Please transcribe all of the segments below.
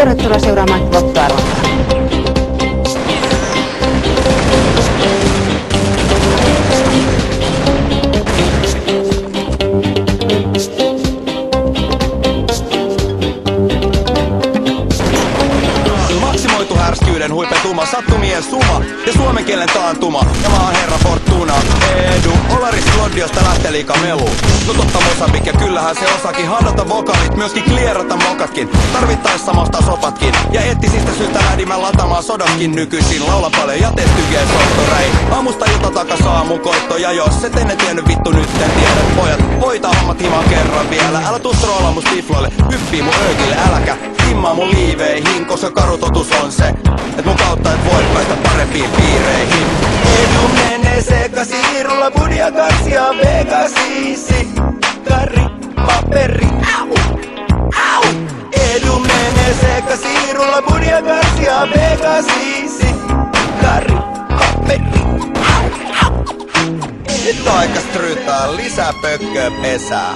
Tervetuloa seuraamaan lottoarvontaa. Maksimoitu härskyyden huipentuma, sattumien suma ja suomen kielen taantuma. Ja maan herra Fortuna, Edu, Olaris Lodiosta lähtee liika melu. No totta Mosambik ja kyllähän se osakin handata vokalit, myöskin klierata mokatkin. Tarvittaessa maustaa sopatkin ja eettisistä syystä lähdimme latamaan sodatkin nykyisin. Laula paljon ja tee tykeen sottoräin. Aamusta ilta takas aamun koitto ja jos et ennen tiennyt vittu nyt en tiedä. Pojat, hoitaa hommat himaan kerran vielä. Älä tuu stroolaa mun stifloille, hyppii mun öökille, äläkä timmaa mun liiveihin, koska karu totuus on se, et mun kautta et voi päästä parempiin piireihin. Edu menee sekasi, rulla budia kansia, Vegasisi, kari, paperi, au, au. Edu menee sekasi, rulla budia kansia, Vegasisi, kari, paperi, au, au. Nyt on aika stryytää lisää pökköä pesää.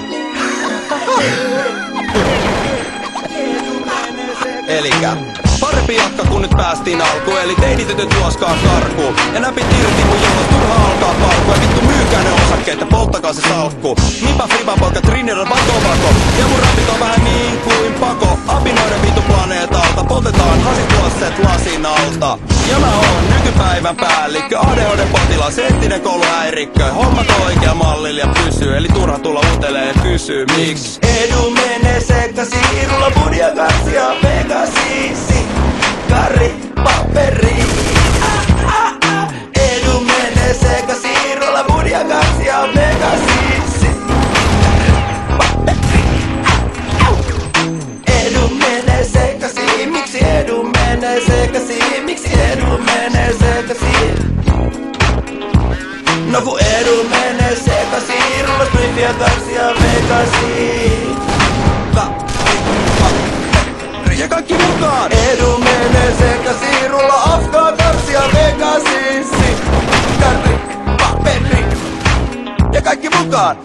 Elikä parempi jatka kun nyt päästiin alkuun. Eli teinitytöt juoskaa karkuun ja näpit irti mun johon turha alkaa palkua. Ja vittu myykää ne osakkeet ja polttakaa se salkku. Niinpä friban poika Trinidad vako. Ja mun rapit on vähän niin kuin pako. Apinoiden vittu planeetalta poltetaan hasituosset lasin alta. Ja mä oon nykypäivän päällikkö, ADHD potilas, eettinen kouluhäirikkö. Hommat oikea mallilla ja pysyy, eli turha tulla uutelee ja kysyy miksi. Edu menee sekasi, rulla budia kansia, Vegasisi, kari, paperi. Edu menee sekasi, rulla budia kansia, Vegasisi, kari, paperi. Edu menee sekasi, miksi Edu menee sekasi, miksi Edu menee sekasi? No kun Edu menee sekasi, rulla strippiä kansia, Vegasisi. Ja kaikki mukaan! Edu menee sekasi, rulla afkaa kansia, Vegasisi, kari, paperi. Ja kaikki mukaan!